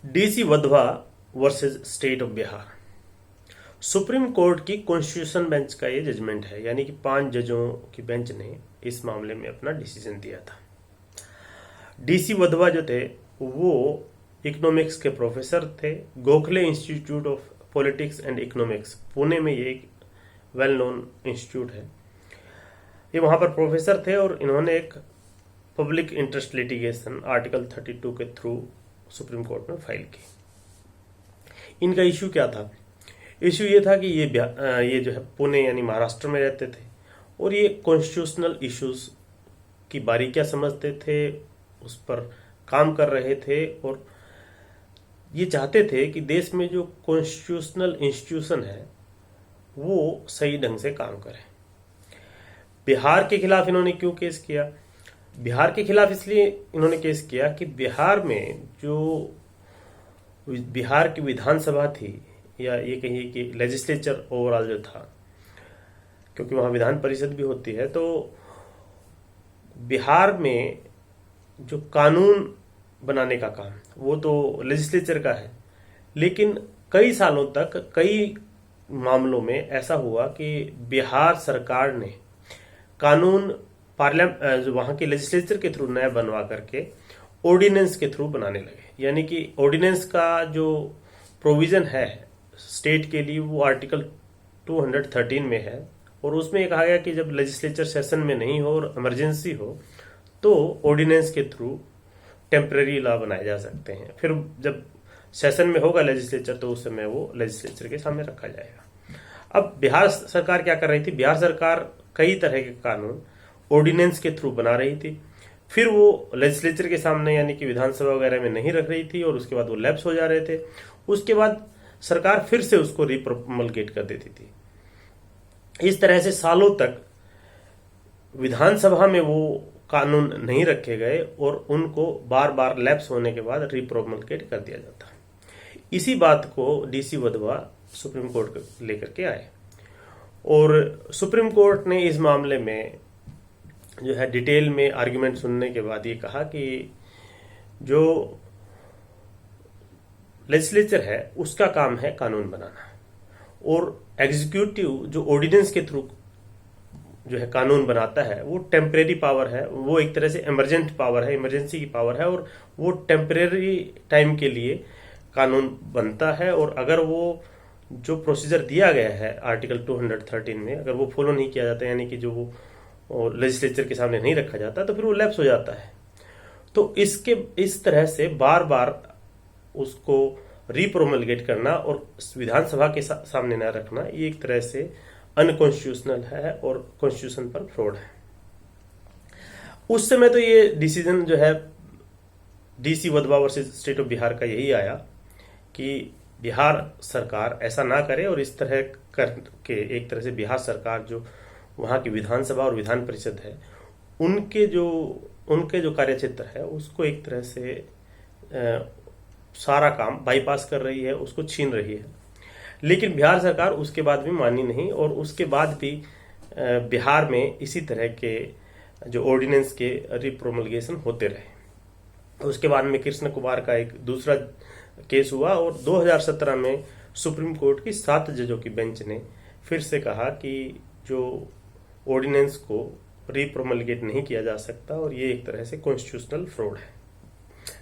DC Wadhwa versus state of Bihar. Supreme court की constitution bench का ये जजमेंट है, यानी कि 5 जजों की बेंच ने इस मामले में अपना डिसीजन दिया था। डीसी वधवा जो थे वो इकोनॉमिक्स के प्रोफेसर थे। Gokhale institute of politics and economics, Pune में ये एक वेल नोन इंस्टीट्यूट है। ये वहां पर प्रोफेसर थे और इन्होंने एक पब्लिक इंटरेस्ट लिटिगेशन आर्टिकल 32 के थ्रू सुप्रीम कोर्ट में फाइल की। इनका इश्यू क्या था? इश्यू ये था कि ये जो है पुणे यानी महाराष्ट्र में रहते थे और ये कॉन्स्टिट्यूशनल इश्यूज की बारीकियां समझते थे, उस पर काम कर रहे थे और ये चाहते थे कि देश में जो कॉन्स्टिट्यूशनल इंस्टीट्यूशन है वो सही ढंग से काम करे। बिहार के खिलाफ इन्होंने क्यों केस किया? बिहार के खिलाफ इसलिए इन्होंने केस किया कि बिहार में जो बिहार की विधानसभा थी, या ये कहिए कि लेजिस्लेचर ओवरऑल जो था, क्योंकि वहां विधान परिषद भी होती है, तो बिहार में जो कानून बनाने का काम वो तो लेजिस्लेचर का है, लेकिन कई सालों तक कई मामलों में ऐसा हुआ कि बिहार सरकार ने कानून पार्लियामेंट वहां के लेजिस्लेचर के थ्रू नया बनवा करके ऑर्डिनेंस के थ्रू बनाने लगे। यानी कि ऑर्डिनेंस का जो प्रोविजन है स्टेट के लिए वो आर्टिकल 213 में है और उसमें ये कहा गया कि जब लेजिस्लेचर सेशन में नहीं हो और इमरजेंसी हो तो ऑर्डिनेंस के थ्रू टेम्पररी लॉ बनाए जा सकते हैं। फिर जब सेशन में होगा लेजिस्लेचर तो उस समय वो लेजिस्लेचर के सामने रखा जाएगा। अब बिहार सरकार क्या कर रही थी? बिहार सरकार कई तरह के कानून ऑर्डिनेंस के थ्रू बना रही थी, फिर वो लेजिस्लेचर के सामने यानी कि विधानसभा वगैरह में नहीं रख रही थी और उसके बाद वो लैप्स हो जा रहे थे। उसके बाद सरकार फिर से उसको रिप्रोमलगेट कर देती थी। इस तरह से सालों तक विधानसभा में वो कानून नहीं रखे गए और उनको बार बार लैप्स होने के बाद रिप्रोमलगेट कर दिया जाता। इसी बात को डीसी वधवा सुप्रीम कोर्ट लेकर के आए और सुप्रीम कोर्ट ने इस मामले में जो है डिटेल में आर्गुमेंट सुनने के बाद ये कहा कि जो लेजिस्लेचर है उसका काम है कानून बनाना और एग्जीक्यूटिव जो ऑर्डिनेंस के थ्रू जो है कानून बनाता है वो टेम्परेरी पावर है, वो एक तरह से इमरजेंट पावर है, इमरजेंसी की पावर है और वो टेम्परेरी टाइम के लिए कानून बनता है। और अगर वो जो प्रोसीजर दिया गया है आर्टिकल 213 में अगर वो फॉलो नहीं किया जाता, यानी कि जो वो लेजिस्लेचर के सामने नहीं रखा जाता, तो फिर वो लैप्स हो जाता है। तो इस तरह से बार बार उसको रिप्रोमलगेट करना और विधानसभा के सामने न रखना, ये एक तरह से अनकॉन्स्टिट्यूशनल है और कॉन्स्टिट्यूशन पर फ्रॉड है। उस समय तो ये डिसीजन जो है DC Wadhwa versus state of Bihar का यही आया कि बिहार सरकार ऐसा ना करे और इस तरह करके एक तरह से बिहार सरकार जो वहां की विधानसभा और विधान परिषद है उनके जो कार्यक्षेत्र है उसको एक तरह से सारा काम बाईपास कर रही है, उसको छीन रही है। लेकिन बिहार सरकार उसके बाद भी मानी नहीं और उसके बाद भी बिहार में इसी तरह के जो ऑर्डिनेंस के रिप्रोमलगेशन होते रहे। उसके बाद में कृष्ण कुमार का एक दूसरा केस हुआ और 2017 में सुप्रीम कोर्ट की 7 जजों की बेंच ने फिर से कहा कि जो ऑर्डिनेंस को रिप्रोमलगेट नहीं किया जा सकता और ये एक तरह से कॉन्स्टिट्यूशनल फ्रॉड है।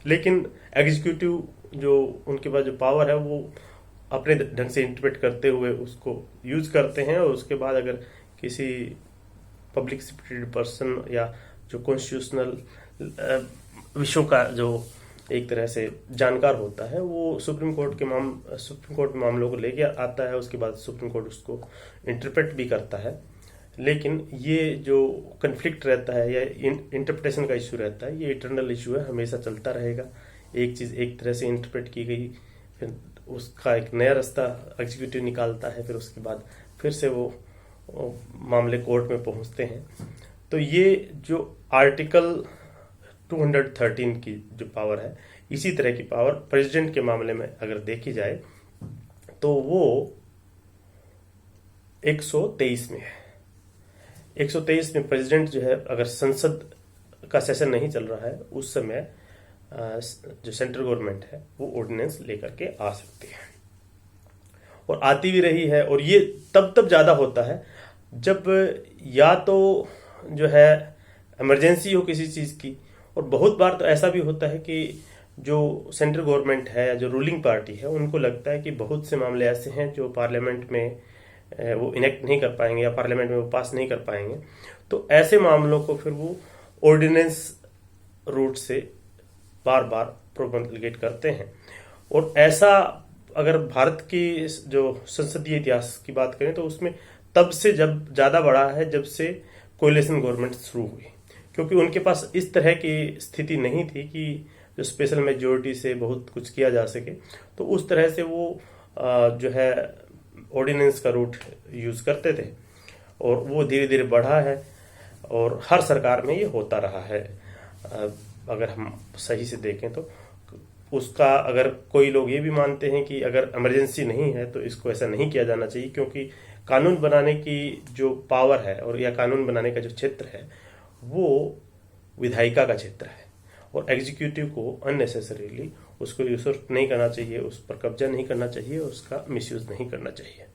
लेकिन एग्जीक्यूटिव जो उनके पास जो पावर है वो अपने ढंग से इंटरप्रेट करते हुए उसको यूज करते हैं और उसके बाद अगर किसी पब्लिक स्पिरिटेड पर्सन या जो कॉन्स्टिट्यूशनल विषयों का जो एक तरह से जानकार होता है वो सुप्रीम कोर्ट में मामलों को लेके आता है, उसके बाद सुप्रीम कोर्ट उसको इंटरप्रेट भी करता है। लेकिन ये जो कन्फ्लिक्ट रहता है या इंटरप्रिटेशन का इश्यू रहता है, ये इटर्नल इश्यू है, हमेशा चलता रहेगा। एक चीज एक तरह से इंटरप्रेट की गई, फिर उसका एक नया रास्ता एग्जीक्यूटिव निकालता है, फिर उसके बाद फिर से वो मामले कोर्ट में पहुंचते हैं। तो ये जो आर्टिकल 213 की जो पावर है, इसी तरह की पावर प्रेसिडेंट के मामले में अगर देखी जाए तो वो 123 में है। 123 में प्रेसिडेंट जो है अगर संसद का सेशन नहीं चल रहा है उस समय जो सेंट्रल गवर्नमेंट है वो ऑर्डिनेंस लेकर के आ सकती है, और आती भी रही है। और ये तब ज्यादा होता है जब या तो जो है इमरजेंसी हो किसी चीज की, और बहुत बार तो ऐसा भी होता है कि जो सेंट्रल गवर्नमेंट है या जो रूलिंग पार्टी है उनको लगता है कि बहुत से मामले ऐसे हैं जो पार्लियामेंट में वो इनेक्ट नहीं कर पाएंगे या पार्लियामेंट में वो पास नहीं कर पाएंगे, तो ऐसे मामलों को फिर वो ऑर्डिनेंस रूट से बार बार प्रोमलगेट करते हैं। और ऐसा अगर भारत की जो संसदीय इतिहास की बात करें तो उसमें तब से जब ज्यादा बढ़ा है जब से कोएलिशन गवर्नमेंट शुरू हुई, क्योंकि उनके पास इस तरह की स्थिति नहीं थी कि जो स्पेशल मेजोरिटी से बहुत कुछ किया जा सके, तो उस तरह से वो जो है ऑर्डिनेंस का रूट यूज करते थे, और वो धीरे धीरे बढ़ा है और हर सरकार में ये होता रहा है। अगर हम सही से देखें तो उसका, अगर कोई लोग ये भी मानते हैं कि अगर इमरजेंसी नहीं है तो इसको ऐसा नहीं किया जाना चाहिए, क्योंकि कानून बनाने की जो पावर है और या कानून बनाने का जो क्षेत्र है वो विधायिका का क्षेत्र है, और एग्जीक्यूटिव को अननेसेसरीली उसको यूसर्फ नहीं करना चाहिए, उस पर कब्जा नहीं करना चाहिए, उसका मिसयूज नहीं करना चाहिए।